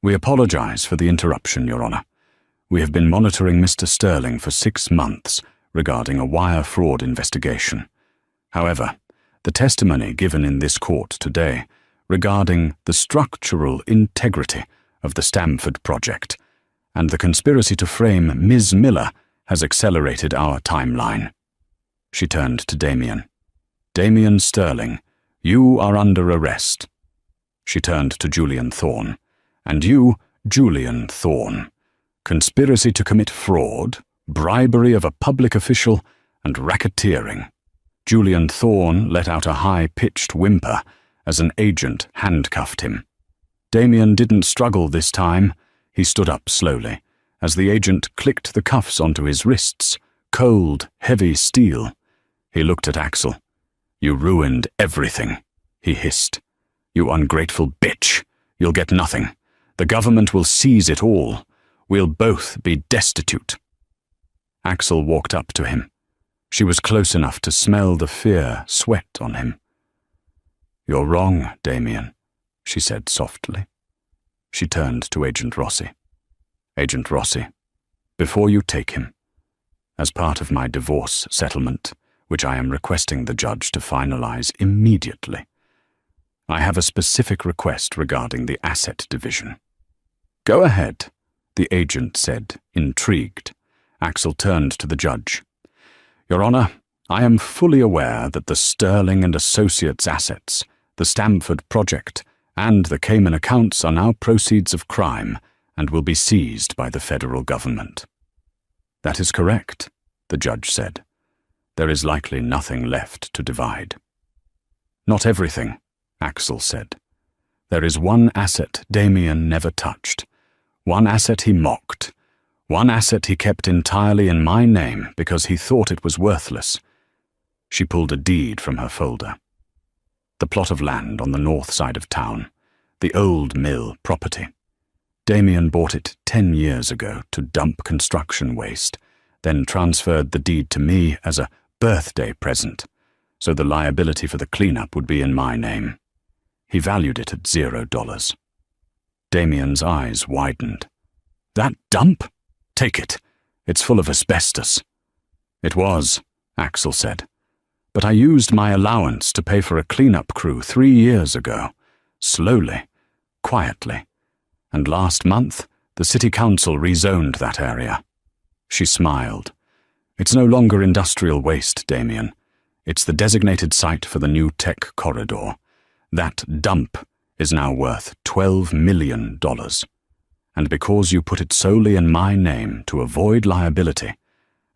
Speaker 1: "We apologize for the interruption, Your Honor. We have been monitoring Mr. Sterling for 6 months regarding a wire fraud investigation. However, the testimony given in this court today regarding the structural integrity of the Stamford project and the conspiracy to frame Ms. Miller has accelerated our timeline." She turned to Damien. "Damien Sterling, you are under arrest." She turned to Julian Thorne. "And you, Julian Thorne. Conspiracy to commit fraud, bribery of a public official, and racketeering." Julian Thorne let out a high-pitched whimper as an agent handcuffed him. Damien didn't struggle this time. He stood up slowly, as the agent clicked the cuffs onto his wrists, cold, heavy steel. He looked at Axel. "You ruined everything," he hissed. "You ungrateful bitch. You'll get nothing. The government will seize it all. We'll both be destitute." Axel walked up to him. She was close enough to smell the fear sweat on him. "You're wrong, Damien," she said softly. She turned to Agent Rossi. "Agent Rossi, before you take him, as part of my divorce settlement, which I am requesting the judge to finalize immediately, I have a specific request regarding the asset division." "Go ahead," the agent said, intrigued. Axel turned to the judge. "Your Honor, I am fully aware that the Sterling and Associates assets, the Stamford project, and the Cayman accounts are now proceeds of crime and will be seized by the federal government." "That is correct," the judge said. "There is likely nothing left to divide." "Not everything," Axel said. "There is one asset Damien never touched, one asset he mocked, one asset he kept entirely in my name because he thought it was worthless." She pulled a deed from her folder. "The plot of land on the north side of town, the old mill property. Damien bought it 10 years ago to dump construction waste, then transferred the deed to me as a birthday present, so the liability for the cleanup would be in my name. He valued it at $0. Damien's eyes widened. "That dump? Take it. It's full of asbestos." "It was," Axel said. "But I used my allowance to pay for a cleanup crew 3 years ago. Slowly, quietly. And last month, the city council rezoned that area." She smiled. "It's no longer industrial waste, Damien. It's the designated site for the new tech corridor. That dump is now worth $12 million. And because you put it solely in my name to avoid liability,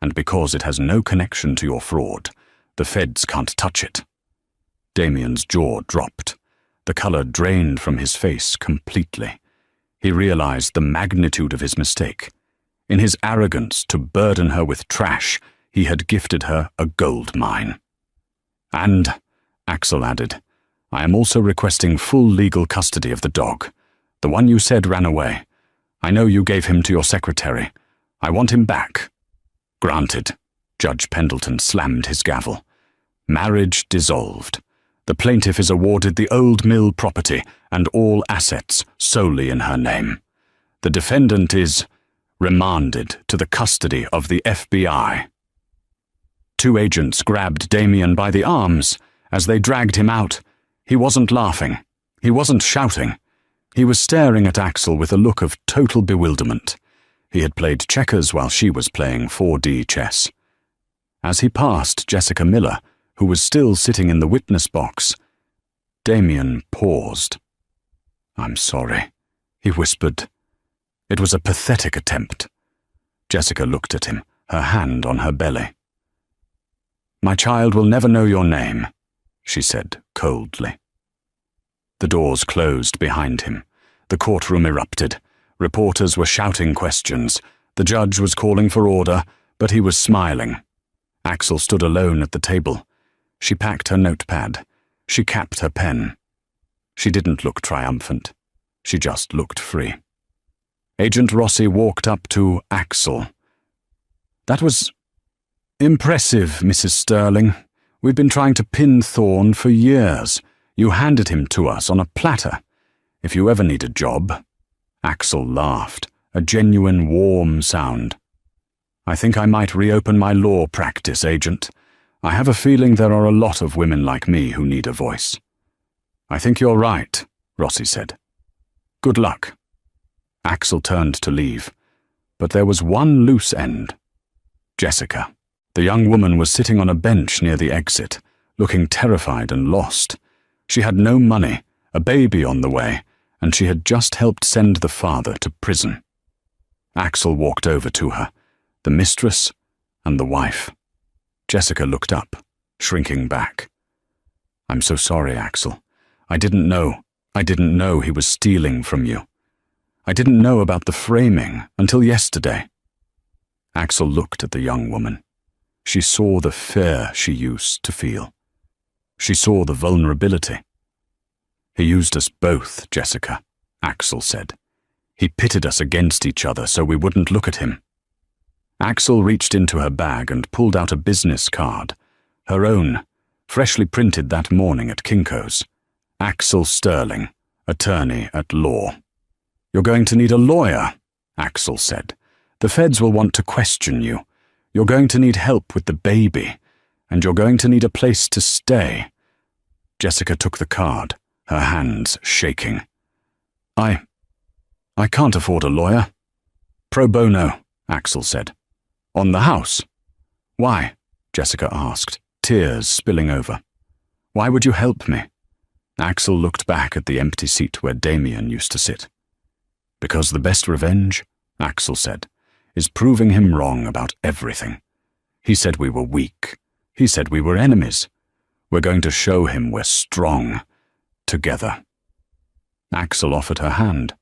Speaker 1: and because it has no connection to your fraud, the feds can't touch it." Damien's jaw dropped. The color drained from his face completely. He realized the magnitude of his mistake. In his arrogance to burden her with trash, he had gifted her a gold mine. "And," Axel added, "I am also requesting full legal custody of the dog, the one you said ran away. I know you gave him to your secretary. I want him back." "Granted." Judge Pendleton slammed his gavel. "Marriage dissolved. The plaintiff is awarded the old mill property and all assets solely in her name. The defendant is remanded to the custody of the FBI." 2 agents grabbed Damien by the arms. As they dragged him out, he wasn't laughing. He wasn't shouting. He was staring at Axel with a look of total bewilderment. He had played checkers while she was playing 4D chess. As he passed Jessica Miller, who was still sitting in the witness box, Damien paused. "I'm sorry," he whispered. It was a pathetic attempt. Jessica looked at him, her hand on her belly. "My child will never know your name," she said coldly. The doors closed behind him. The courtroom erupted. Reporters were shouting questions. The judge was calling for order, but he was smiling. Axel stood alone at the table. She packed her notepad. She capped her pen. She didn't look triumphant. She just looked free. Agent Rossi walked up to Axel. "That was impressive, Mrs. Sterling. We've been trying to pin Thorne for years. You handed him to us on a platter. If you ever need a job." Axel laughed, a genuine warm sound. "I think I might reopen my law practice, Agent. I have a feeling there are a lot of women like me who need a voice." "I think you're right," Rossi said. "Good luck." Axel turned to leave, but there was one loose end. Jessica. The young woman was sitting on a bench near the exit, looking terrified and lost. She had no money, a baby on the way, and she had just helped send the father to prison. Axel walked over to her, the mistress and the wife. Jessica looked up, shrinking back. "I'm so sorry, Axel. I didn't know he was stealing from you. I didn't know about the framing until yesterday." Axel looked at the young woman. She saw the fear she used to feel. She saw the vulnerability. "He used us both, Jessica," Axel said. "He pitted us against each other so we wouldn't look at him." Axel reached into her bag and pulled out a business card, her own, freshly printed that morning at Kinko's. Axel Sterling, attorney at law. "You're going to need a lawyer," Axel said. "The feds will want to question you. You're going to need help with the baby, and you're going to need a place to stay." Jessica took the card, her hands shaking. I can't afford a lawyer." "Pro bono," Axel said. "On the house." "Why?" Jessica asked, tears spilling over. "Why would you help me?" Axel looked back at the empty seat where Damien used to sit. "Because the best revenge," Axel said, "is proving him wrong about everything. He said we were weak. He said we were enemies. We're going to show him we're strong. Together." Axel offered her hand.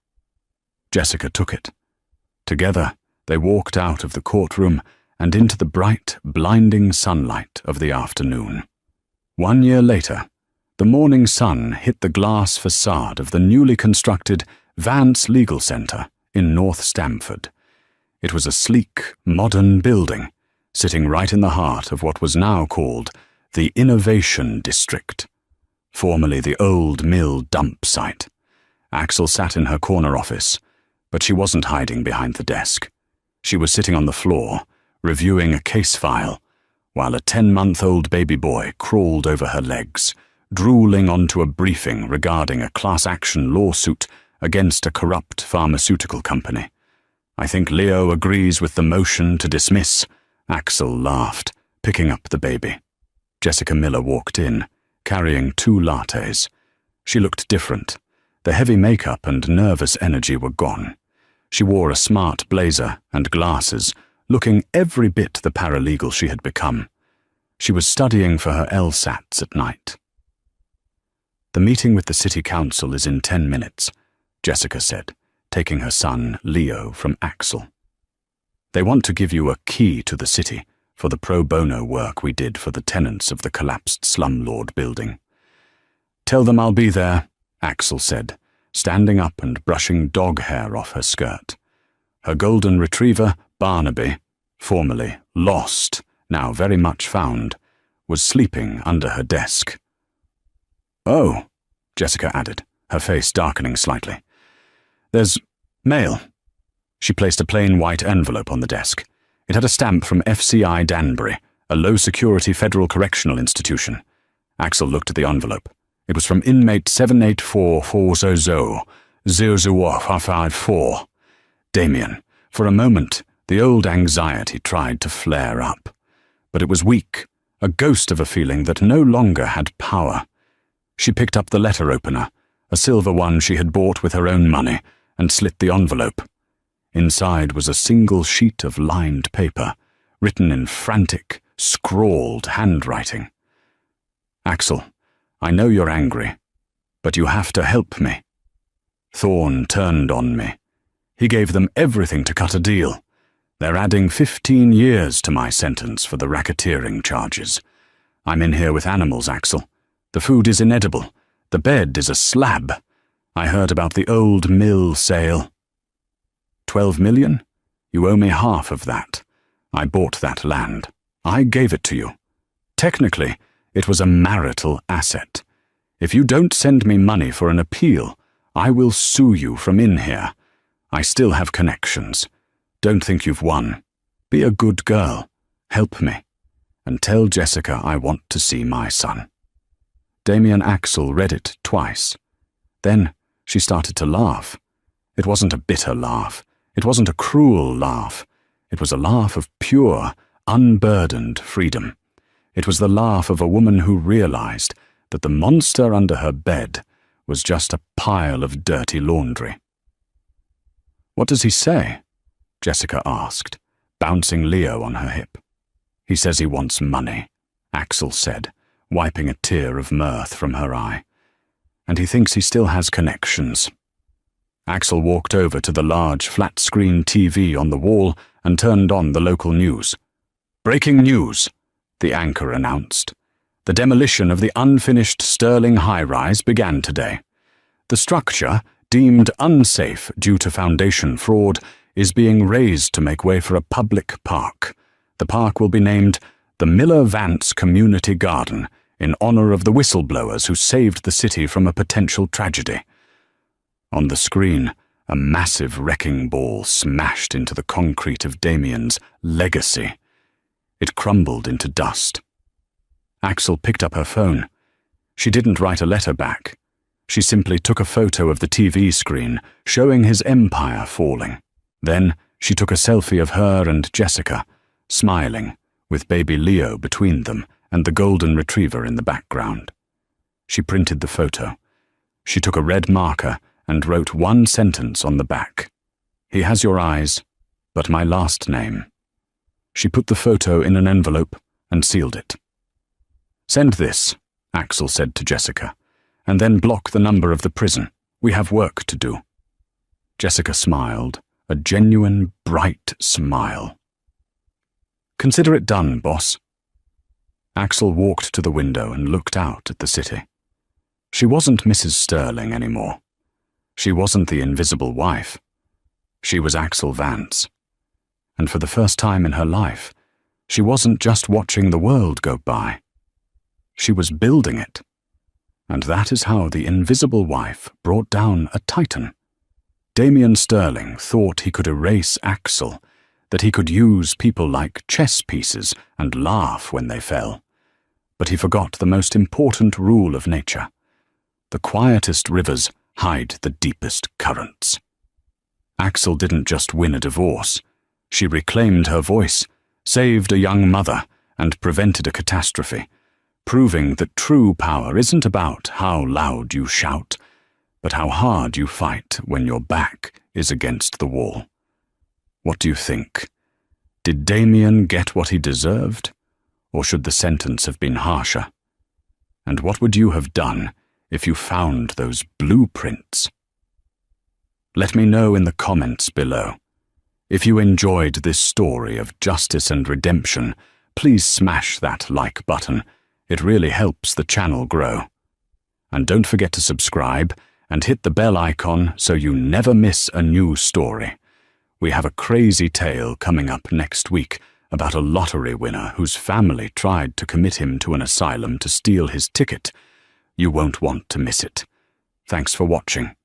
Speaker 1: Jessica took it. Together, they walked out of the courtroom and into the bright, blinding sunlight of the afternoon. 1 year later, the morning sun hit the glass facade of the newly constructed Vance Legal Center in North Stamford. It was a sleek, modern building, sitting right in the heart of what was now called the Innovation District, formerly the old mill dump site. Axel sat in her corner office, but she wasn't hiding behind the desk. She was sitting on the floor, reviewing a case file, while a 10-month-old baby boy crawled over her legs, drooling onto a briefing regarding a class-action lawsuit against a corrupt pharmaceutical company. "I think Leo agrees with the motion to dismiss," Axel laughed, picking up the baby. Jessica Miller walked in, carrying 2 lattes. She looked different. The heavy makeup and nervous energy were gone. She wore a smart blazer and glasses, looking every bit the paralegal she had become. She was studying for her LSATs at night. "The meeting with the city council is in 10 minutes, Jessica said, taking her son, Leo, from Axel. "They want to give you a key to the city for the pro bono work we did for the tenants of the collapsed slumlord building." "Tell them I'll be there," Axel said, standing up and brushing dog hair off her skirt. Her golden retriever, Barnaby, formerly lost, now very much found, was sleeping under her desk. "Oh," Jessica added, her face darkening slightly. "There's mail." She placed a plain white envelope on the desk. It had a stamp from FCI Danbury, a low-security federal correctional institution. Axel looked at the envelope. It was from inmate 784400054. Damien. For a moment, the old anxiety tried to flare up. But it was weak, a ghost of a feeling that no longer had power. She picked up the letter opener, a silver one she had bought with her own money, and slit the envelope. Inside was a single sheet of lined paper, written in frantic, scrawled handwriting. "Axel, I know you're angry, but you have to help me." Thorne turned on me. He gave them everything to cut a deal. They're adding 15 years to my sentence for the racketeering charges. I'm in here with animals, Axel. The food is inedible. The bed is a slab. I heard about the old mill sale. 12 million? You owe me half of that. I bought that land. I gave it to you. Technically, it was a marital asset. If you don't send me money for an appeal, I will sue you from in here. I still have connections. Don't think you've won. Be a good girl. Help me. And tell Jessica I want to see my son. Damien Axel read it twice. Then she started to laugh. It wasn't a bitter laugh. It wasn't a cruel laugh. It was a laugh of pure, unburdened freedom. It was the laugh of a woman who realized that the monster under her bed was just a pile of dirty laundry. "What does he say?" Jessica asked, bouncing Leo on her hip. "He says he wants money," Axel said, wiping a tear of mirth from her eye. and he thinks he still has connections. Axel walked over to the large flat-screen TV on the wall and turned on the local news. "Breaking news," the anchor announced. "The demolition of the unfinished Sterling high-rise began today. The structure, deemed unsafe due to foundation fraud, is being razed to make way for a public park. The park will be named the Miller Vance Community Garden in honor of the whistleblowers who saved the city from a potential tragedy." On the screen, a massive wrecking ball smashed into the concrete of Damien's legacy. It crumbled into dust. Axel picked up her phone. She didn't write a letter back. She simply took a photo of the TV screen, showing his empire falling. Then she took a selfie of her and Jessica, smiling, with baby Leo between them and the golden retriever in the background. She printed the photo. She took a red marker and wrote one sentence on the back. "He has your eyes, but my last name." She put the photo in an envelope and sealed it. "Send this," Axel said to Jessica, "and then block the number of the prison. We have work to do." Jessica smiled, a genuine, bright smile. "Consider it done, boss." Axel walked to the window and looked out at the city. She wasn't Mrs. Sterling anymore. She wasn't the invisible wife. She was Axel Vance. And for the first time in her life, she wasn't just watching the world go by. She was building it. And that is how the invisible wife brought down a titan. Damien Sterling thought he could erase Axel, that he could use people like chess pieces and laugh when they fell. But he forgot the most important rule of nature. The quietest rivers hide the deepest currents. Axel didn't just win a divorce. She reclaimed her voice, saved a young mother, and prevented a catastrophe, proving that true power isn't about how loud you shout, but how hard you fight when your back is against the wall. What do you think? Did Damien get what he deserved, or should the sentence have been harsher? And what would you have done if you found those blueprints? Let me know in the comments below. If you enjoyed this story of justice and redemption, please smash that like button. It really helps the channel grow. And don't forget to subscribe and hit the bell icon so you never miss a new story. We have a crazy tale coming up next week about a lottery winner whose family tried to commit him to an asylum to steal his ticket. You won't want to miss it. Thanks for watching.